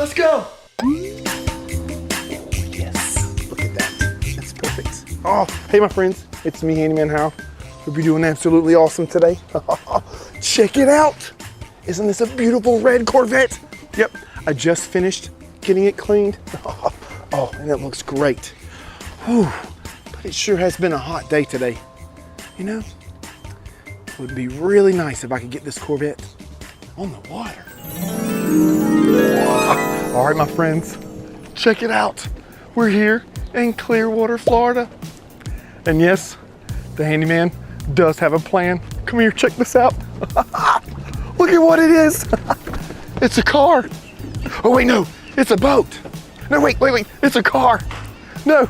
Let's go. Yes, look at that. That's perfect. Oh, hey my friends, it's me, Handyman Hal. Hope you're doing absolutely awesome today. Check it out. Isn't this a beautiful red Corvette? Yep, I just finished getting it cleaned. Oh, and it looks great. Whew, but it sure has been a hot day today. You know, it would be really nice if I could get this Corvette on the water. All right, my friends, check it out. We're here in Clearwater, Florida. And yes, the handyman does have a plan. Come here, check this out. Look at what it is. It's a car. Oh wait, no, it's a boat. No, wait, it's a car. No,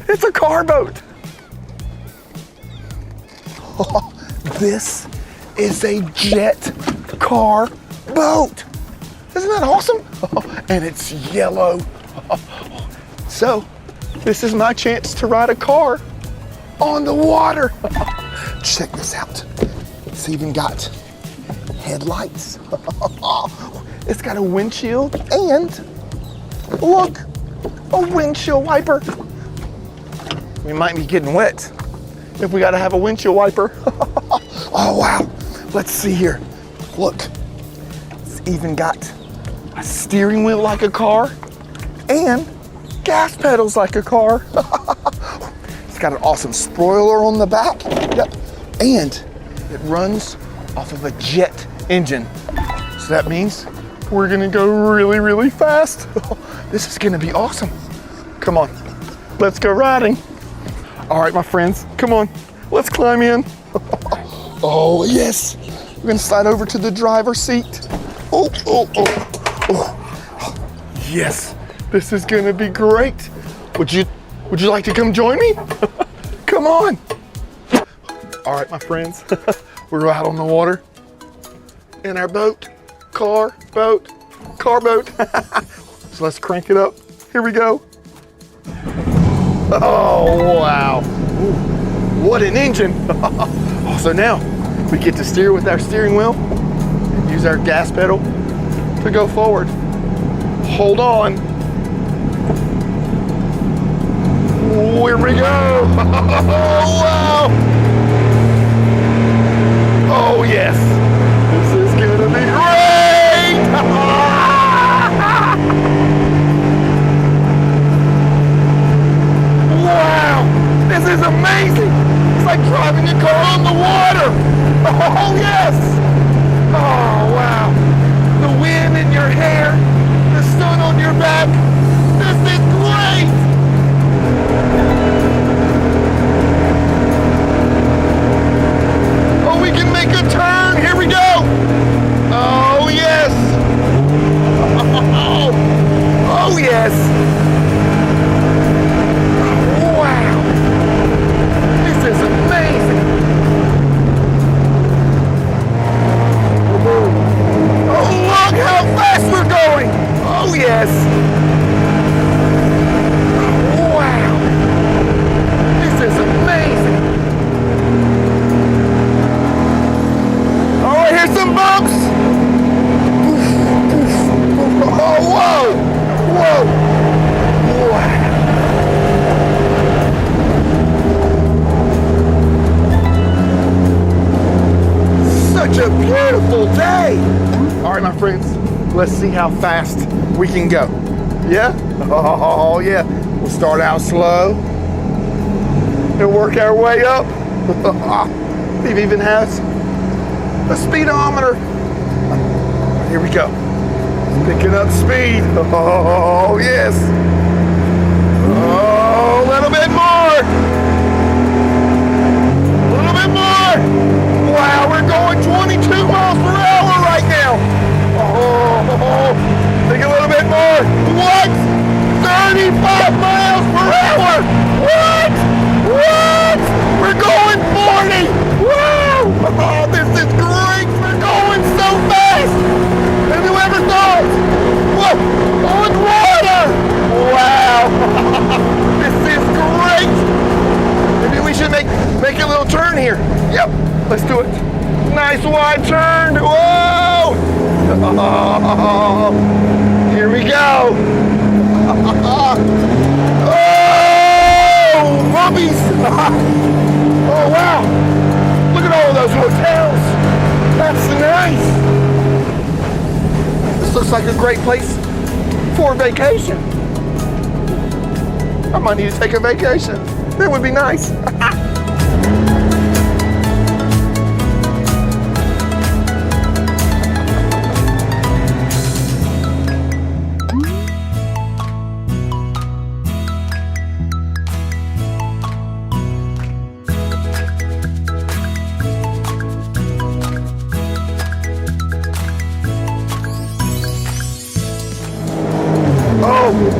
it's a car boat. Oh, this is a jet car boat. Isn't that awesome? Oh, and it's yellow. So, this is my chance to ride a car on the water. Check this out. It's even got headlights. It's got a windshield and look, a windshield wiper. We might be getting wet if we gotta have a windshield wiper. Oh wow, let's see here. Look, it's even got a steering wheel like a car and gas pedals like a car. It's got an awesome spoiler on the back. Yep, and it runs off of a jet engine. So that means we're gonna go really, really fast. This is gonna be awesome. Come on, let's go riding. All right, my friends, come on, let's climb in. Oh yes, we're gonna slide over to the driver's seat. Oh. Yes, this is gonna be great. Would you like to come join me? Come on. All right, my friends, we're out on the water in our boat, car boat. So let's crank it up. Here we go. Oh, wow. Ooh, what an engine. Oh, so now we get to steer with our steering wheel and use our gas pedal to go forward. Hold on. Here we go. Oh, wow. Oh, yes. This is going to be great. Wow. This is amazing. It's like driving a car on the water. Oh, yes. Oh, wow. The wind in your hair, the sun on your back. This is great. Oh, we can make a turn. Here we go. Oh, yes. Oh, yes. Wow. This is amazing. Oh, look how fast we're going. Oh, yes. Wow. This is amazing. All right, here's some bumps. Oh, whoa. Wow. Such a beautiful day. All right, my friends, let's see how fast we can go. Yeah? Oh, yeah. We'll start out slow and work our way up. It even has a speedometer. Here we go. Picking up speed. Oh, yes. Oh, a little bit more. A little bit more. Wow, we're going 22 miles per hour right now. Oh, think a little bit more. What? 35 miles per hour. What? We're going 40. Wow. Oh, this is great. We're going so fast. And whoever thought? Whoa, on water. Wow. This is great. Maybe we should make a little turn here. Yep, let's do it. Nice wide turn. Whoa. Oh, here we go. Oh, wow. Look at all of those hotels. That's nice. This looks like a great place for a vacation. I might need to take a vacation. That would be nice.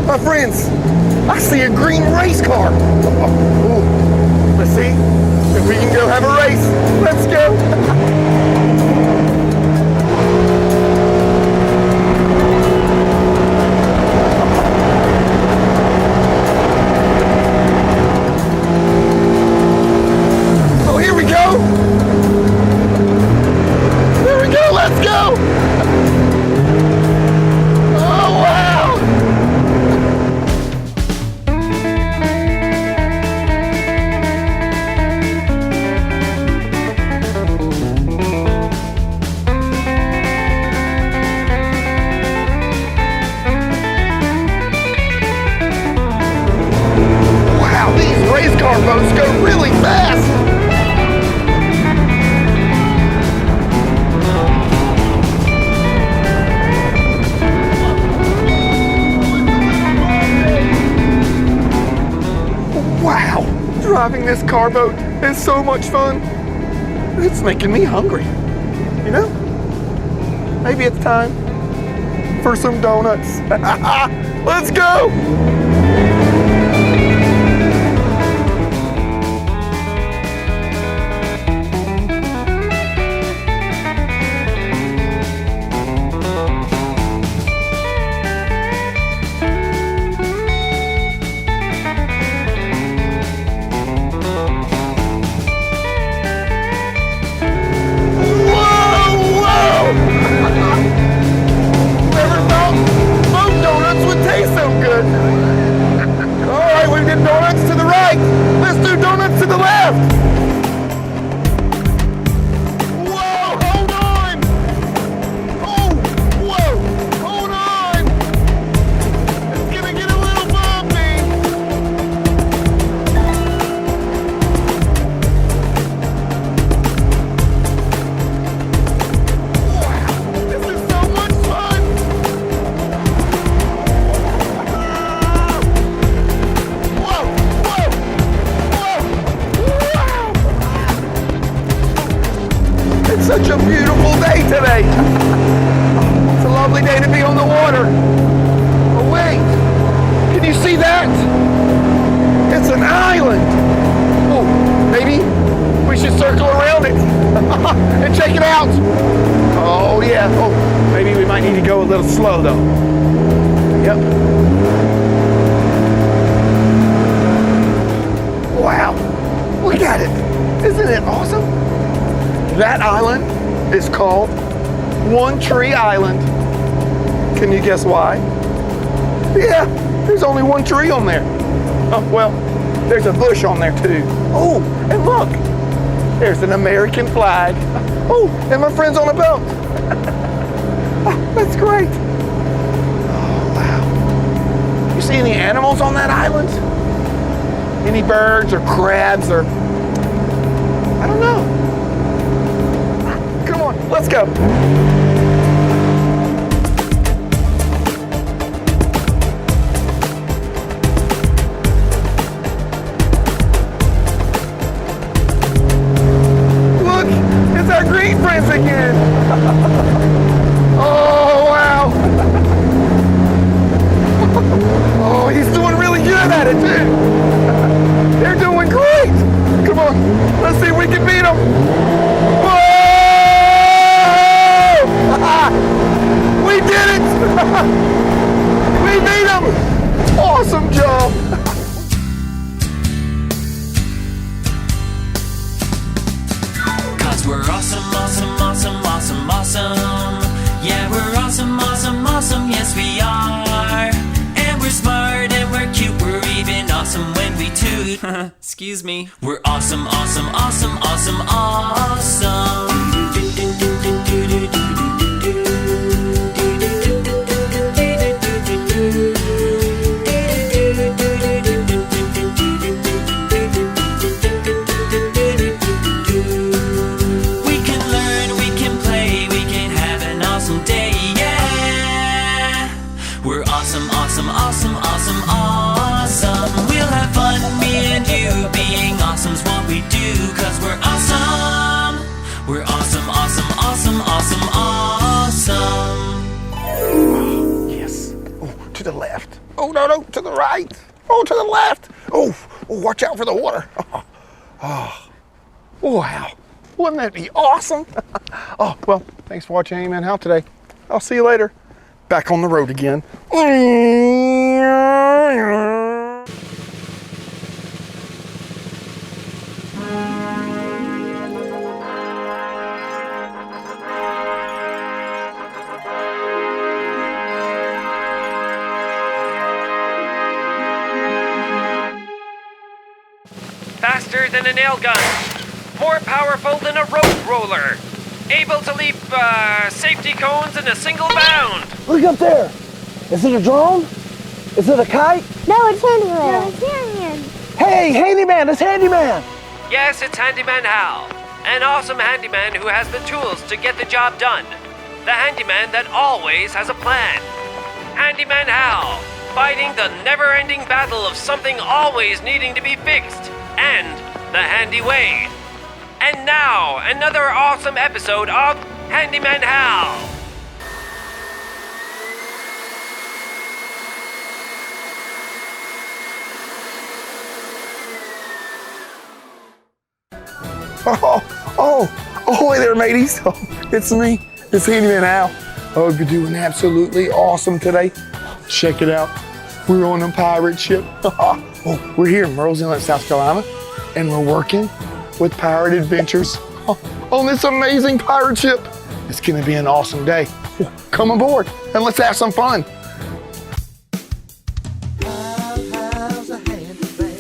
My friends, I see a green race car. Oh, let's see if we can go have a race. Let's go. Oh, here we go. Here we go. Let's go. Oh, wow. Race car boats go really fast. Wow, driving this car boat is so much fun. It's making me hungry. You know, maybe it's time for some donuts. Let's go. Donuts to the right. Let's do donuts to the left. Whoa, hold on. Oh, whoa, hold on. It's gonna get a little bumpy. Wow, this is so much fun. It's such a beautiful day today. It's a lovely day to be on the water. Oh wait, can you see that? It's an island. Oh, maybe we should circle around it and check it out. Oh yeah, oh, maybe we might need to go a little slow though. Yep. Wow, look at it. Isn't it awesome? That island is called One Tree Island. Can you guess why? Yeah, there's only one tree on there. Oh, well, there's a bush on there too. Oh, and look, there's an American flag. Oh, and my friend's on a boat. Oh, that's great. Oh, wow. You see any animals on that island? Any birds or crabs or, I don't know. Come on, let's go. Look, it's our green friends again. Oh, wow. Oh, he's doing really good at it, too. They're doing great. Come on, let's see if we can beat them. Whoa! We did it! We beat them! Awesome job! Cause we're awesome, awesome, awesome, awesome, awesome. Yeah, we're awesome, awesome, awesome, yes we are. And we're smart and we're cute, we're even awesome when we toot. Excuse me. We're awesome, awesome, awesome, awesome, awesome. We can learn, we can play, we can have an awesome day, yeah. We're awesome, awesome, awesome, awesome, awesome. We'll have fun, me and you. Being awesome's what we do, 'cause we're awesome. We're awesome, awesome, awesome, awesome, awesome. Yes. Oh, to the left. Oh, no, to the right. Oh, to the left. Oh, watch out for the water. Oh, wow. Wouldn't that be awesome? Oh, well, thanks for watching Handyman Hal today. I'll see you later. Back on the road again. Faster than a nail gun, more powerful than a rope roller, able to leap safety cones in a single bound. Look up there! Is it a drone? Is it a kite? No, it's Handyman. Hey, Handyman, it's Handyman! Yes, it's Handyman Hal, an awesome handyman who has the tools to get the job done. The handyman that always has a plan. Handyman Hal, fighting the never-ending battle of something always needing to be fixed, and the handy way. And now, another awesome episode of Handyman Hal. Oh, hey there, mateys. Oh, it's me. It's Handyman Hal. I hope you're doing absolutely awesome today. Check it out. We're on a pirate ship. Oh, we're here in Murrells Inlet, South Carolina, and we're working with Pirate Adventures on this amazing pirate ship. It's gonna be an awesome day. Come aboard and let's have some fun. Hal's a handyman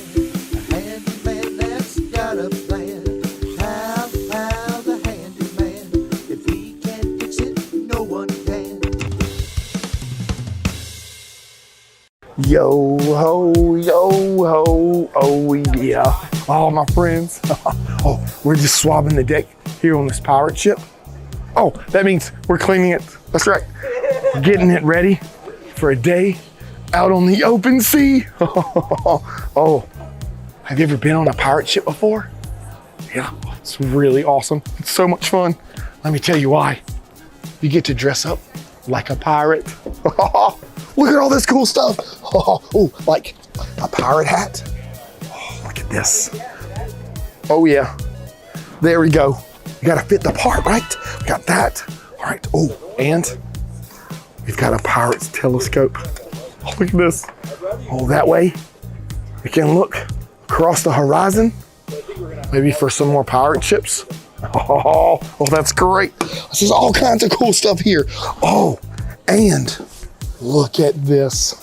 that's got a plan. Hal's a handyman. If he can't fix it, no one can. Yo ho, oh yeah. Oh, my friends. Oh, we're just swabbing the deck here on this pirate ship. Oh, that means we're cleaning it. That's right. Getting it ready for a day out on the open sea. Oh, have you ever been on a pirate ship before? Yeah, it's really awesome. It's so much fun. Let me tell you why. You get to dress up like a pirate. Look at all this cool stuff. Oh, like a pirate hat. Oh, look at this. Oh yeah, there we go. You gotta fit the part, right? We got that. All right, oh, and we've got a pirate's telescope. Oh, look at this. Oh, that way we can look across the horizon, maybe for some more pirate ships. Oh, that's great. There's all kinds of cool stuff here. Oh, and look at this.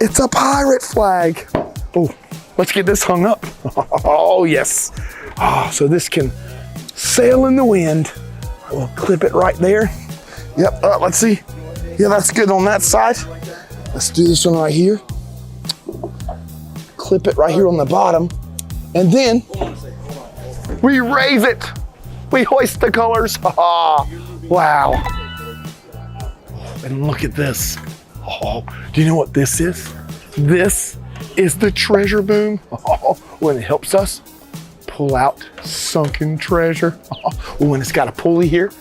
It's a pirate flag. Oh, let's get this hung up. Oh, yes. Oh, so this can sail in the wind. We'll clip it right there. Yep, let's see. Yeah, that's good on that side. Let's do this one right here. Clip it right here on the bottom. And then we raise it. We hoist the colors. Wow. And look at this. Oh, do you know what this is? This is the treasure boom. Oh, when it helps us pull out sunken treasure. Oh, when it's got a pulley here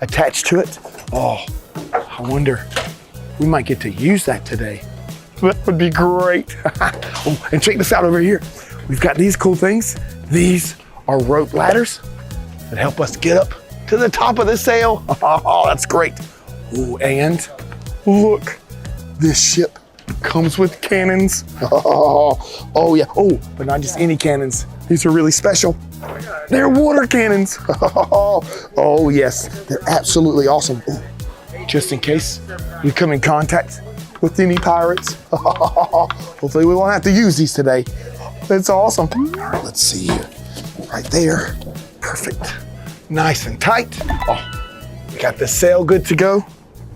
attached to it. Oh, I wonder, we might get to use that today. That would be great. Oh, and check this out over here. We've got these cool things. These are rope ladders that help us get up to the top of the sail. Oh, that's great. Oh, and look, this ship comes with cannons. Oh yeah. Oh, but not just any cannons. These are really special. They're water cannons. Oh yes, they're absolutely awesome. Ooh, just in case we come in contact with any pirates. Hopefully we won't have to use these today. it's awesome. All right, let's see here. Right there. Perfect. Nice and tight. Oh, we got the sail good to go.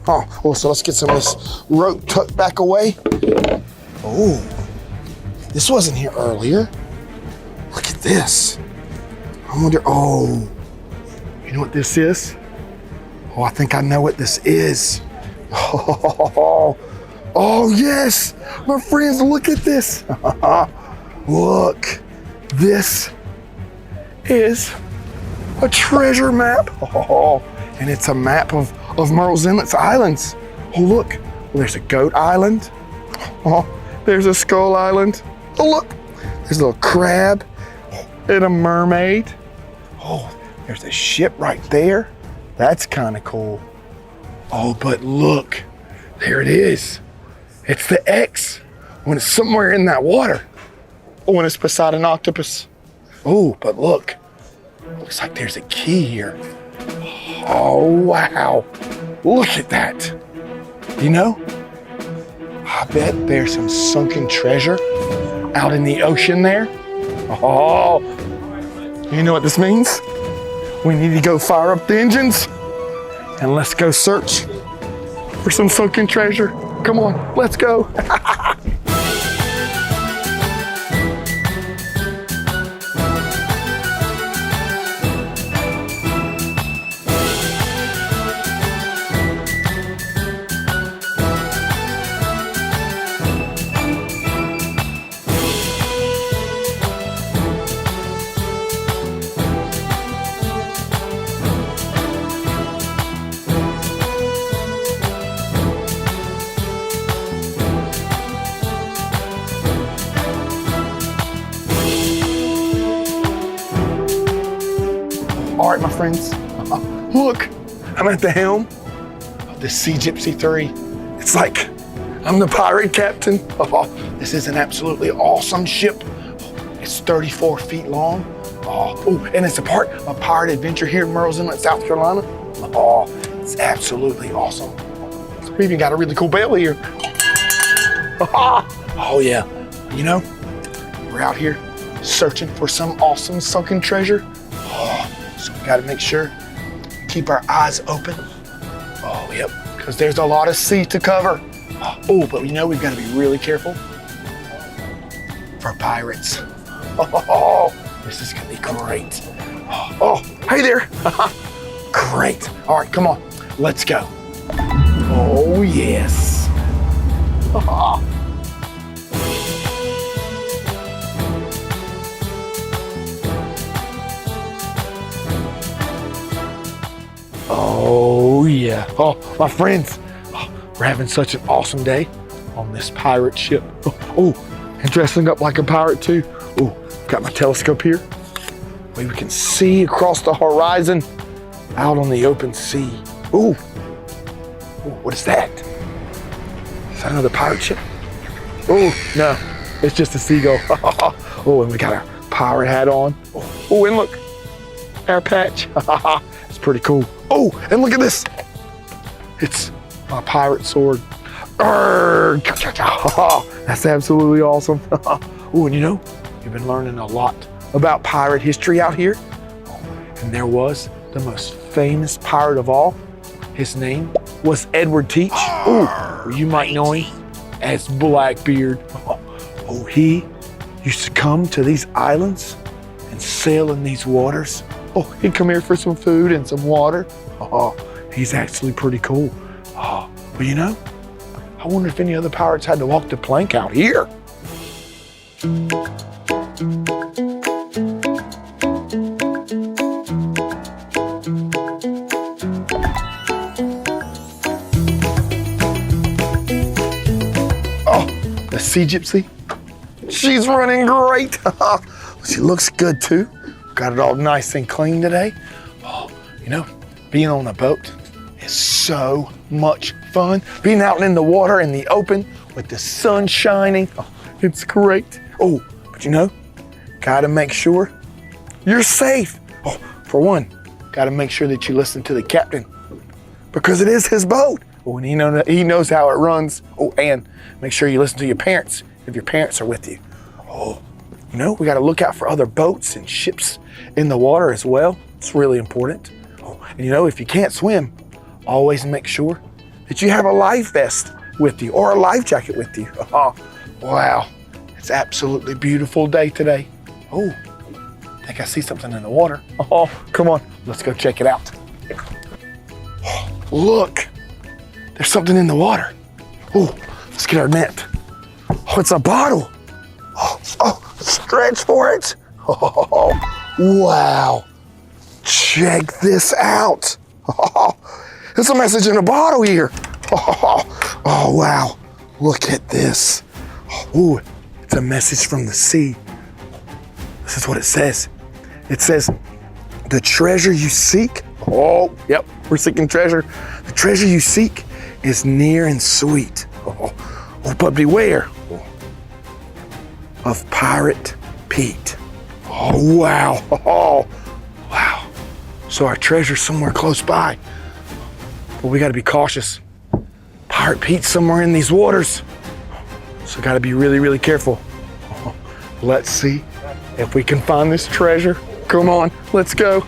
Oh, well, so let's get some of this rope tucked back away. Oh, this wasn't here earlier. Look at this. I wonder, oh, you know what this is? Oh, I think I know what this is. Oh, oh yes, my friends, look at this. Look, this is a treasure map. Oh, and it's a map of Murrells Inlet's islands. Oh, look, well, there's a goat island. Oh, there's a skull island. Oh, look, there's a little crab and a mermaid. Oh, there's a ship right there. That's kind of cool. Oh, but look, there it is. It's the X when it's somewhere in that water. Oh, when it's beside an octopus. Oh, but look, looks like there's a key here. Oh, wow. Look at that. You know, I bet there's some sunken treasure out in the ocean there. Oh, you know what this means? We need to go fire up the engines and let's go search for some sunken treasure. Come on, let's go. All right, my friends, look, I'm at the helm of the Sea Gypsy 3. It's like I'm the pirate captain. Oh, this is an absolutely awesome ship. It's 34 feet long. Oh, and it's a part of Pirate Adventure here in Murrells Inlet, South Carolina. Oh, it's absolutely awesome. We even got a really cool bell here. Oh yeah, you know, we're out here searching for some awesome sunken treasure. So we gotta make sure, keep our eyes open. Oh, yep, because there's a lot of sea to cover. Oh, but you know, we've gotta be really careful for pirates. Oh, this is gonna be great. Oh, hey there. Great. All right, come on, let's go. Oh, yes. Oh yeah. Oh, my friends, we're having such an awesome day on this pirate ship. Oh, and dressing up like a pirate too. Oh, got my telescope here. We can see across the horizon out on the open sea. Oh, what is that? Is that another pirate ship? Oh, no, it's just a seagull. Oh, and we got our pirate hat on. Oh, and look, our patch. It's pretty cool. Oh, and look at this. It's my pirate sword. That's absolutely awesome. Oh, and you know, you've been learning a lot about pirate history out here. And there was the most famous pirate of all. His name was Edward Teach. Oh, you might know him as Blackbeard. Oh, he used to come to these islands and sail in these waters. Oh, he'd come here for some food and some water. Oh, he's actually pretty cool. Oh, but you know, I wonder if any other pirates had to walk the plank out here. Oh, the Sea Gypsy. She's running great. She looks good too. Got it all nice and clean today. Oh, you know, being on a boat is so much fun. Being out in the water in the open with the sun shining, oh, it's great. Oh, but you know, gotta make sure you're safe. Oh, for one, gotta make sure that you listen to the captain because it is his boat. Oh, and he knows how it runs. Oh, and make sure you listen to your parents if your parents are with you. Oh, You know, we got to look out for other boats and ships in the water as well. It's really important. Oh, and you know, if you can't swim, always make sure that you have a life vest with you or a life jacket with you. Oh, wow. It's absolutely beautiful day today. Oh, I think I see something in the water. Oh, come on. Let's go check it out. Oh, look, there's something in the water. Oh, let's get our net. Oh, it's a bottle. Oh, stretch for it. Oh, wow. Check this out. Oh, there's a message in a bottle here. Oh, wow. Look at this. Oh, it's a message from the sea. This is what it says. It says, the treasure you seek. Oh, yep, we're seeking treasure. The treasure you seek is near and sweet. Oh, but beware of Pirate Pete. Oh, wow. Oh, wow. So our treasure's somewhere close by. But we got to be cautious. Pirate Pete's somewhere in these waters. So got to be really, really careful. Let's see if we can find this treasure. Come on, let's go.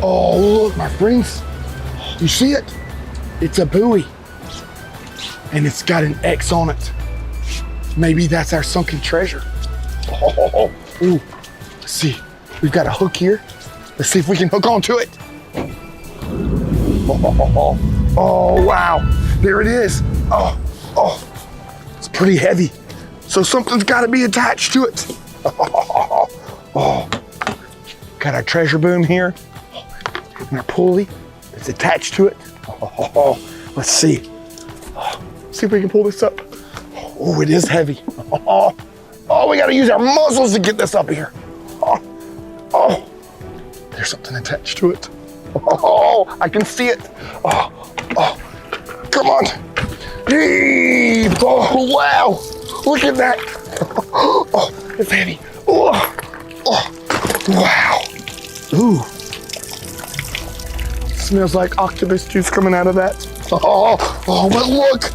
Oh, look, my friends. You see it? It's a buoy. And it's got an X on it. Maybe that's our sunken treasure. Oh, ooh. Let's see. We've got a hook here. Let's see if we can hook onto it. Oh, wow. There it is. Oh, it's pretty heavy. So something's got to be attached to it. Oh, got our treasure boom here. And our pulley is attached to it. Let's see. See if we can pull this up. Oh, it is heavy. Oh, we got to use our muscles to get this up here. Oh, there's something attached to it. Oh, I can see it. Oh, come on. Heave. Oh, wow. Look at that. Oh, it's heavy. Oh, wow. Ooh. Smells like octopus juice coming out of that. Oh, but look.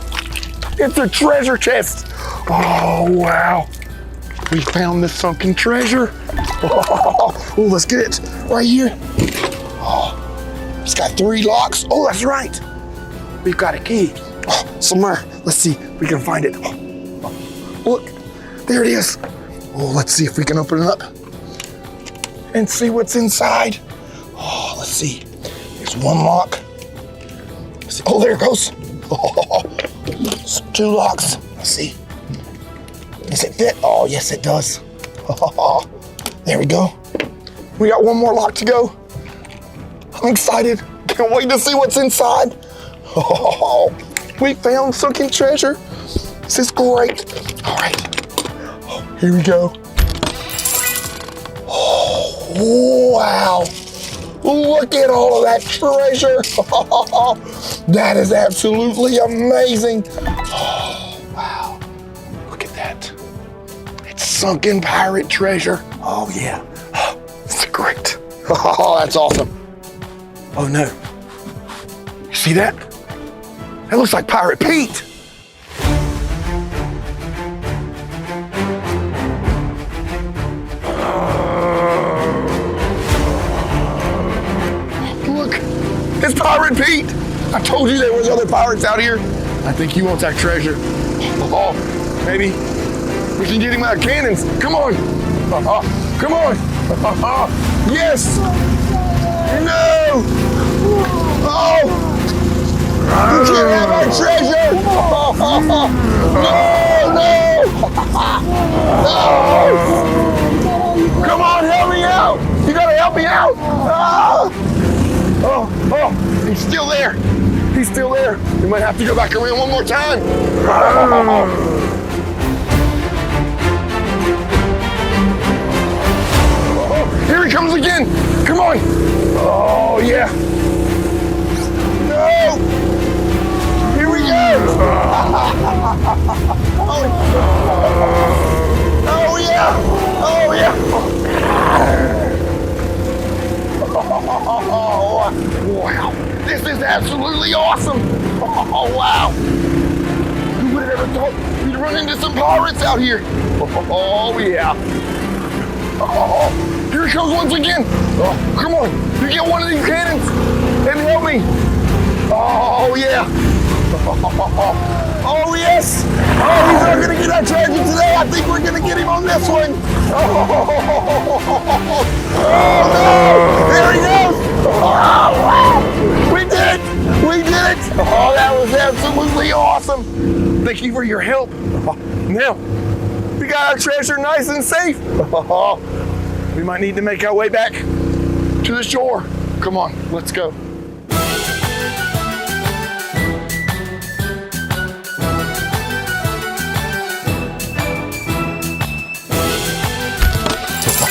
It's a treasure chest. Oh, wow. We found this sunken treasure. Oh, let's get it right here. Oh, it's got 3 locks. Oh, that's right. We've got a key. Oh, somewhere. Let's see if we can find it. Oh, look, there it is. Oh, let's see if we can open it up and see what's inside. Oh, let's see. There's 1 lock. Oh, there it goes. Oh, 2 locks. Let's see. Does it fit? Oh, yes, it does. Oh, there we go. We got 1 more lock to go. I'm excited. Can't wait to see what's inside. Oh, we found sunken treasure. This is great. All right. Oh, here we go. Oh, wow. Look at all of that treasure. That is absolutely amazing. Oh, wow. Look at that. It's sunken pirate treasure. Oh, yeah. It's great. Oh, that's awesome. Oh, no. You see that? That looks like Pirate Pete. It's Pirate Pete! I told you there was other pirates out here. I think he wants our treasure. Oh, maybe we can get him our cannons. Come on! Come on! Yes! No! Oh! You can't have our treasure! No! Come on, help me out! You gotta help me out! Oh, he's still there. He's still there. We might have to go back around 1 more time. Oh, here he comes again. Come on. Oh, yeah. No. Oh yeah! Oh yeah! Oh, wow! This is absolutely awesome! Oh wow! Who would have ever thought we'd run into some pirates out here? Oh yeah! Oh, here it comes once again! Oh, come on! You get one of these cannons and help me! Oh yeah! Oh yes! Oh, he's not gonna get our treasure today. I think we're gonna get him on this one. Oh no! There he goes! Oh wow! We did it! We did it! Oh, that was absolutely awesome! Thank you for your help. Now, we got our treasure nice and safe. We might need to make our way back to the shore. Come on, let's go.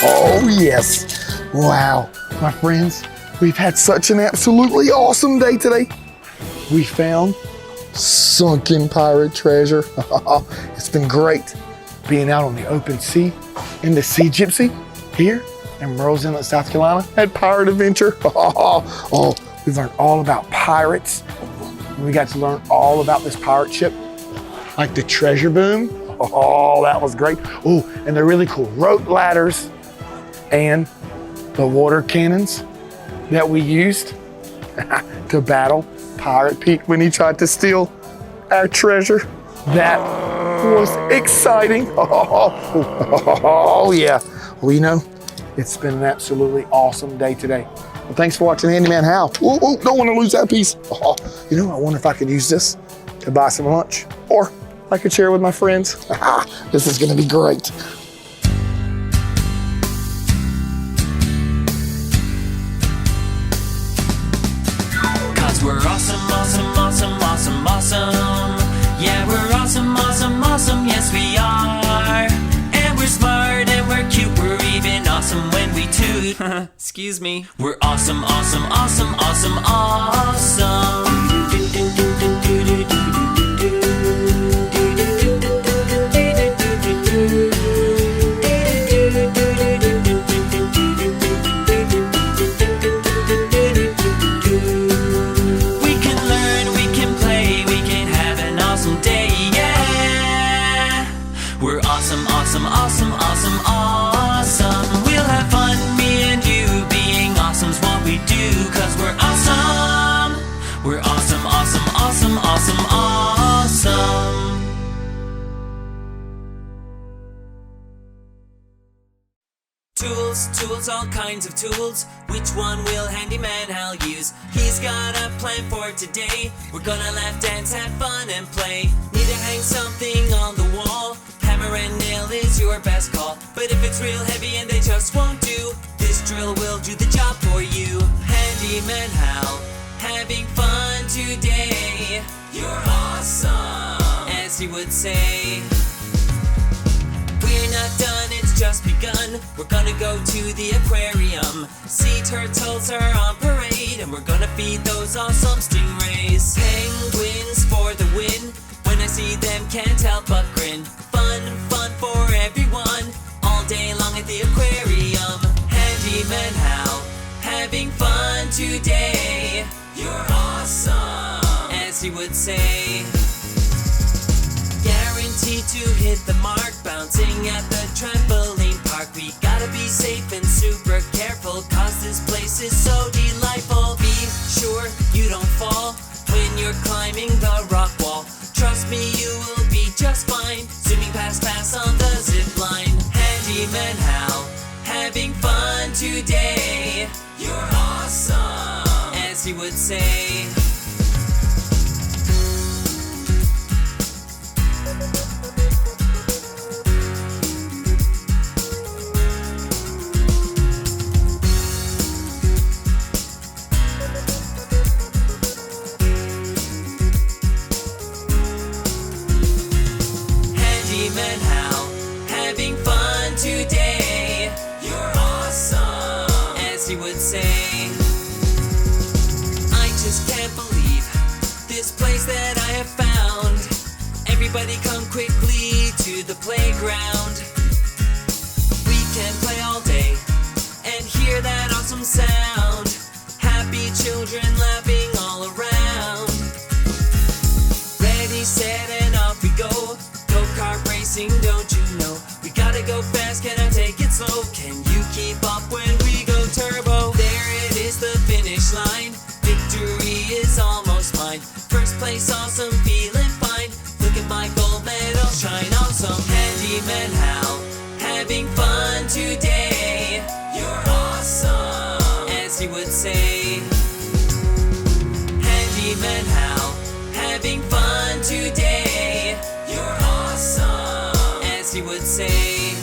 Oh yes. Wow. My friends, we've had such an absolutely awesome day today. We found sunken pirate treasure. It's been great being out on the open sea in the Sea Gypsy here in Merle's Inlet, South Carolina at Pirate Adventure. Oh, we've learned all about pirates. We got to learn all about this pirate ship, like the treasure boom. Oh, that was great. Oh, and the really cool rope ladders and the water cannons that we used to battle Pirate Pete when he tried to steal our treasure. That was exciting. Oh yeah. Well, you know, it's been an absolutely awesome day today. Well, thanks for watching Handyman Hal. Oh, don't want to lose that piece. Oh, you know, I wonder if I could use this to buy some lunch, or I could share with my friends. This is gonna be great. We're awesome, awesome, awesome, awesome, awesome. Yeah, we're awesome, awesome, awesome, yes we are. And we're smart and we're cute, we're even awesome when we toot. Excuse me. We're awesome, awesome, awesome, awesome, awesome. Awesome, awesome, awesome, awesome. We'll have fun, me and you. Being awesome's what we do, 'cause we're awesome. We're awesome, awesome, awesome, awesome, awesome. Tools, all kinds of tools. Which one will Handyman Hal use? He's got a plan for today. We're gonna laugh, dance, have fun, and play. Need to hang something on the wall. Hammer and nail is your best call. But if it's real heavy and they just won't do, this drill will do the job for you. Handyman Hal, having fun today. You're awesome, as he would say. We're not done, it's just begun. We're gonna go to the aquarium. Sea turtles are on parade, and we're gonna feed those awesome stingrays. Penguins for the win. When I see them, can't help but grin. Fun for everyone, all day long at the aquarium. Handyman Hal, having fun today. You're awesome, as he would say. Guaranteed to hit the mark, bouncing at the trampoline park. We gotta be safe and super careful, 'cause this place is so delightful. Be sure you don't fall when you're climbing the rock wall. Trust me, you will be just fine, zooming past on the zip line. Handyman Hal, having fun today. You're awesome, as he would say. Handyman Hal, having fun today. You're awesome, as he would say. I just can't believe this place that I have found. Everybody come quickly to the playground. We can play all day and hear that awesome sound. Happy children laughing all around. Ready, set, and off we go. Go-kart racing, don't you know? We gotta go fast, can I take it slow? Can you keep up when we go turbo? There it is, the finish line. Victory is almost mine. First place, awesome, feeling fine. Look at my gold medal, shine awesome. Handyman Hal, having fun today. You're awesome, as he would say. Handyman Hal, having fun today. You're awesome, as he would say.